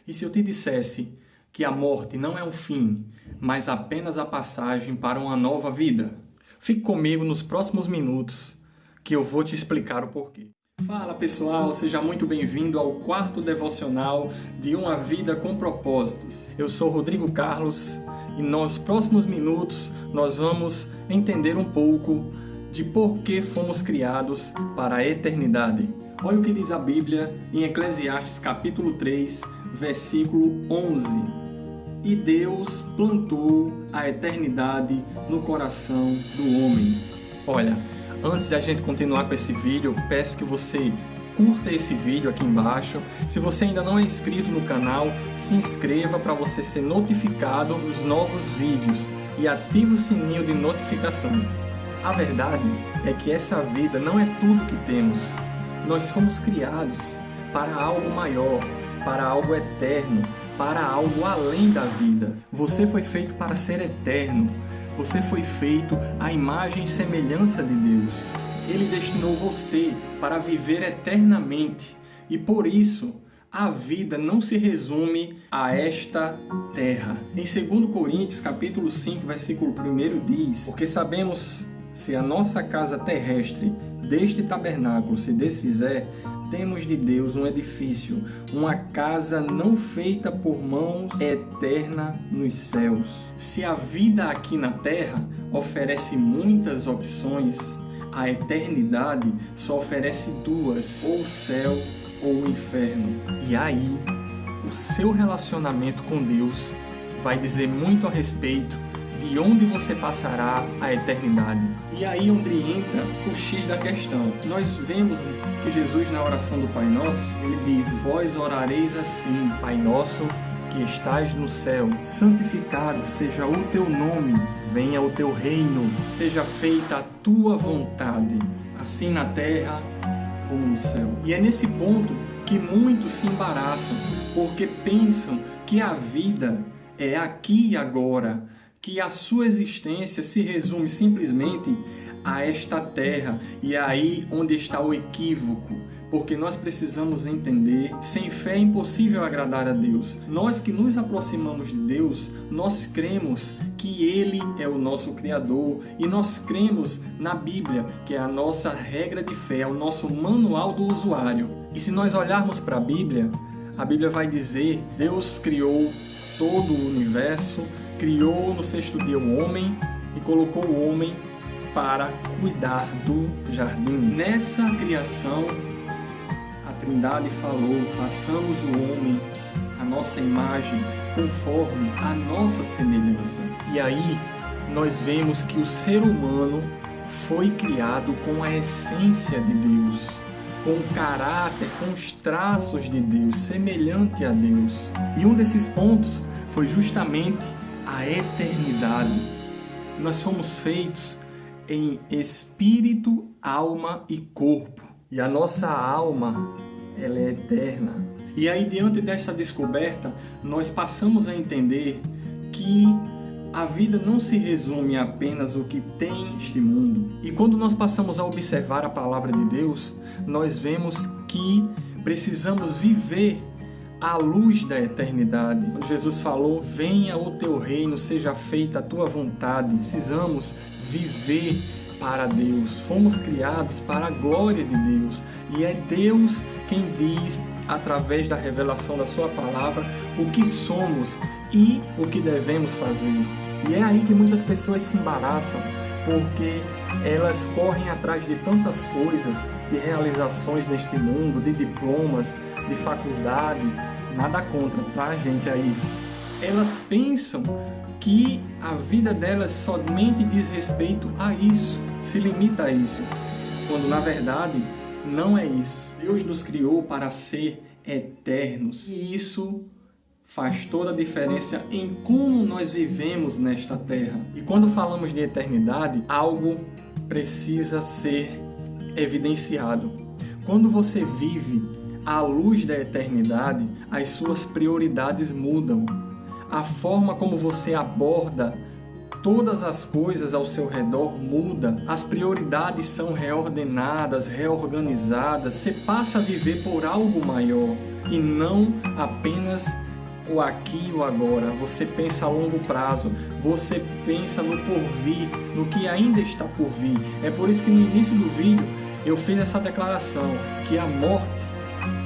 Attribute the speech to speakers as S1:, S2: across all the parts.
S1: E se eu te dissesse que a morte não é um fim, mas apenas a passagem para uma nova vida? Fique comigo nos próximos minutos que eu vou te explicar o porquê. Fala pessoal, seja muito bem-vindo ao quarto devocional de Uma Vida com Propósitos. Eu sou Rodrigo Carlos e nos próximos minutos nós vamos entender um pouco de por que fomos criados para a eternidade. Olha o que diz a Bíblia em Eclesiastes capítulo 3, versículo 11. E Deus plantou a eternidade no coração do homem. Olha, antes de a gente continuar com esse vídeo, eu peço que você curta esse vídeo aqui embaixo. Se você ainda não é inscrito no canal, se inscreva para você ser notificado dos novos vídeos e ative o sininho de notificações. A verdade é que essa vida não é tudo que temos. Nós fomos criados para algo maior, para algo eterno, para algo além da vida. Você foi feito para ser eterno. Você foi feito à imagem e semelhança de Deus. Ele destinou você para viver eternamente. E por isso, a vida não se resume a esta terra. Em 2 Coríntios, capítulo 5, versículo 1 diz: porque sabemos, se a nossa casa terrestre deste tabernáculo se desfizer, temos de Deus um edifício, uma casa não feita por mãos, eterna nos céus. Se a vida aqui na terra oferece muitas opções, a eternidade só oferece duas, ou o céu ou o inferno. E aí, o seu relacionamento com Deus vai dizer muito a respeito de onde você passará a eternidade. E aí onde entra o X da questão. Nós vemos que Jesus, na oração do Pai Nosso, ele diz: vós orareis assim, Pai Nosso que estás no céu, santificado seja o teu nome, venha o teu reino, seja feita a tua vontade, assim na terra como no céu. E é nesse ponto que muitos se embaraçam, porque pensam que a vida é aqui e agora, que a sua existência se resume simplesmente a esta terra. E é aí onde está o equívoco, porque nós precisamos entender, sem fé é impossível agradar a Deus. Nós que nos aproximamos de Deus, nós cremos que Ele é o nosso Criador, e nós cremos na Bíblia, que é a nossa regra de fé, é o nosso manual do usuário. E se nós olharmos para a Bíblia vai dizer: Deus criou todo o universo, criou no sexto dia o homem e colocou o homem para cuidar do jardim. Nessa criação, a Trindade falou: façamos o homem à nossa imagem, conforme a nossa semelhança. E aí nós vemos que o ser humano foi criado com a essência de Deus, com o caráter, com os traços de Deus, semelhante a Deus. E um desses pontos foi justamente a eternidade. Nós fomos feitos em espírito, alma e corpo. E a nossa alma, ela é eterna. E aí, diante desta descoberta, nós passamos a entender que a vida não se resume a apenas o que tem este mundo. E quando nós passamos a observar a palavra de Deus, nós vemos que precisamos viver à luz da eternidade. Quando Jesus falou: venha o teu reino, seja feita a tua vontade, precisamos viver para Deus. Fomos criados para a glória de Deus. E é Deus quem diz, através da revelação da sua palavra, o que somos e o que devemos fazer. E é aí que muitas pessoas se embaraçam, porque elas correm atrás de tantas coisas, de realizações neste mundo, de diplomas, de faculdade. Nada contra, tá, gente? É isso. Elas pensam que a vida delas somente diz respeito a isso, se limita a isso, quando na verdade não é isso. Deus nos criou para ser eternos, e isso faz toda a diferença em como nós vivemos nesta terra. E quando falamos de eternidade, algo precisa ser evidenciado. Quando você vive à luz da eternidade, as suas prioridades mudam. A forma como você aborda todas as coisas ao seu redor muda. As prioridades são reordenadas, reorganizadas. Você passa a viver por algo maior e não apenas o aqui e o agora, você pensa a longo prazo, você pensa no porvir, no que ainda está por vir. É por isso que no início do vídeo eu fiz essa declaração, que a morte,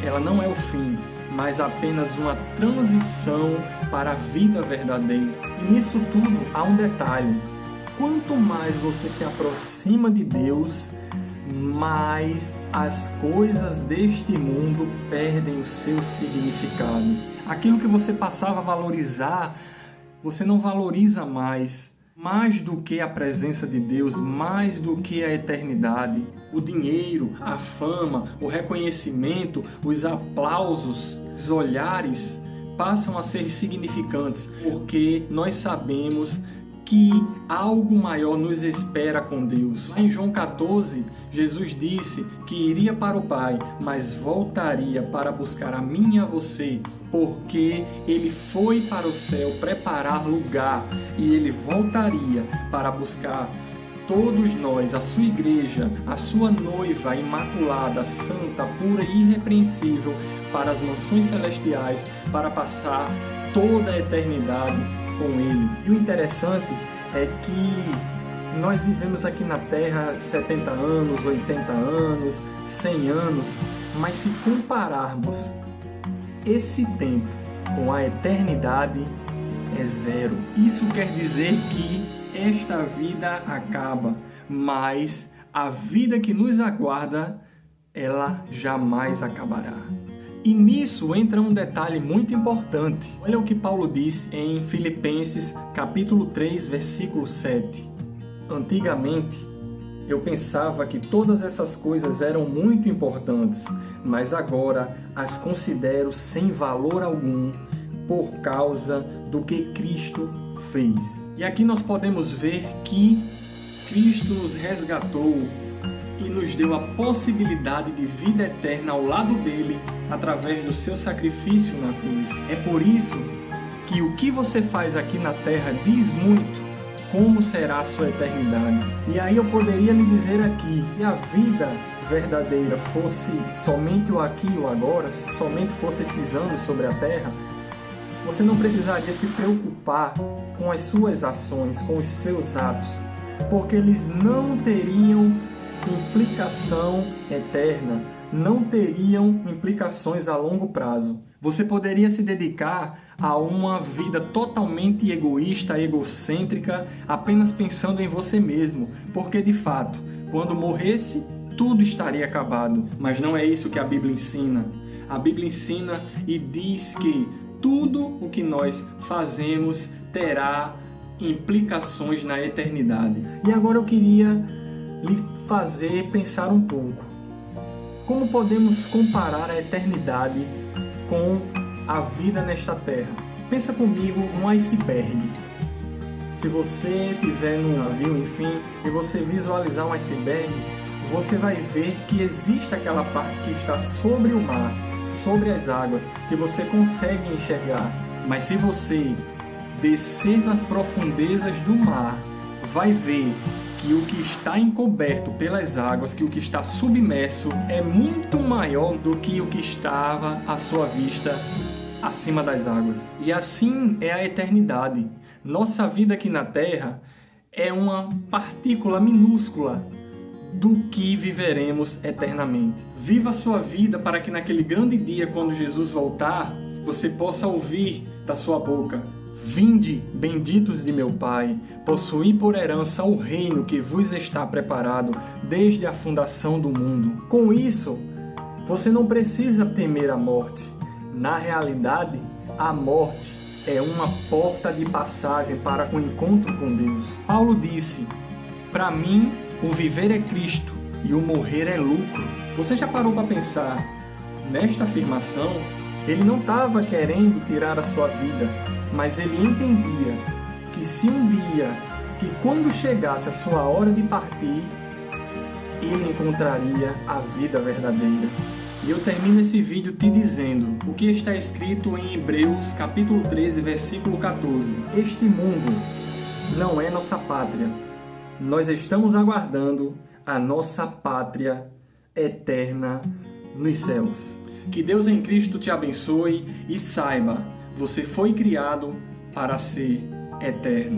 S1: ela não é o fim, mas apenas uma transição para a vida verdadeira. E nisso tudo há um detalhe: quanto mais você se aproxima de Deus, mais as coisas deste mundo perdem o seu significado. Aquilo que você passava a valorizar, você não valoriza mais. Mais do que a presença de Deus, mais do que a eternidade. O dinheiro, a fama, o reconhecimento, os aplausos, os olhares passam a ser significantes, porque nós sabemos que algo maior nos espera com Deus. Lá em João 14, Jesus disse que iria para o Pai, mas voltaria para buscar a mim e a você, porque Ele foi para o céu preparar lugar e Ele voltaria para buscar todos nós, a sua igreja, a sua noiva imaculada, santa, pura e irrepreensível, para as mansões celestiais, para passar toda a eternidade com Ele. E o interessante é que nós vivemos aqui na Terra 70 anos, 80 anos, 100 anos, mas se compararmos esse tempo com a eternidade, é zero. Isso quer dizer que esta vida acaba, mas a vida que nos aguarda, ela jamais acabará. E nisso entra um detalhe muito importante. Olha o que Paulo disse em Filipenses capítulo 3, versículo 7. Antigamente, eu pensava que todas essas coisas eram muito importantes, mas agora as considero sem valor algum por causa do que Cristo fez. E aqui nós podemos ver que Cristo nos resgatou e nos deu a possibilidade de vida eterna ao lado dele através do seu sacrifício na cruz. É por isso que o que você faz aqui na terra diz muito como será a sua eternidade. E aí eu poderia lhe dizer aqui, se a vida verdadeira fosse somente o aqui e o agora, se somente fosse esses anos sobre a terra, você não precisaria se preocupar com as suas ações, com os seus atos, porque eles não teriam implicação eterna, não teriam implicações a longo prazo. Você poderia se dedicar a uma vida totalmente egoísta, egocêntrica, apenas pensando em você mesmo, porque de fato, quando morresse, tudo estaria acabado. Mas não é isso que a Bíblia ensina. A Bíblia ensina e diz que tudo o que nós fazemos terá implicações na eternidade. E agora eu queria lhe fazer pensar um pouco. Como podemos comparar a eternidade com a vida nesta terra? Pensa comigo num iceberg. Se você estiver num navio, enfim, e você visualizar um iceberg, você vai ver que existe aquela parte que está sobre o mar, sobre as águas, que você consegue enxergar. Mas se você descer nas profundezas do mar, vai ver que o que está encoberto pelas águas, que o que está submerso, é muito maior do que o que estava à sua vista acima das águas. E assim é a eternidade. Nossa vida aqui na Terra é uma partícula minúscula do que viveremos eternamente. Viva a sua vida para que naquele grande dia, quando Jesus voltar, você possa ouvir da sua boca: vinde, benditos de meu Pai, possuí por herança o reino que vos está preparado desde a fundação do mundo. Com isso, você não precisa temer a morte. Na realidade, a morte é uma porta de passagem para o encontro com Deus. Paulo disse: para mim, o viver é Cristo e o morrer é lucro. Você já parou para pensar nesta afirmação? Ele não estava querendo tirar a sua vida, mas ele entendia que se um dia, que quando chegasse a sua hora de partir, ele encontraria a vida verdadeira. E eu termino esse vídeo te dizendo o que está escrito em Hebreus capítulo 13, versículo 14. Este mundo não é nossa pátria. Nós estamos aguardando a nossa pátria eterna nos céus. Que Deus em Cristo te abençoe e saiba, Você foi criado para ser eterno.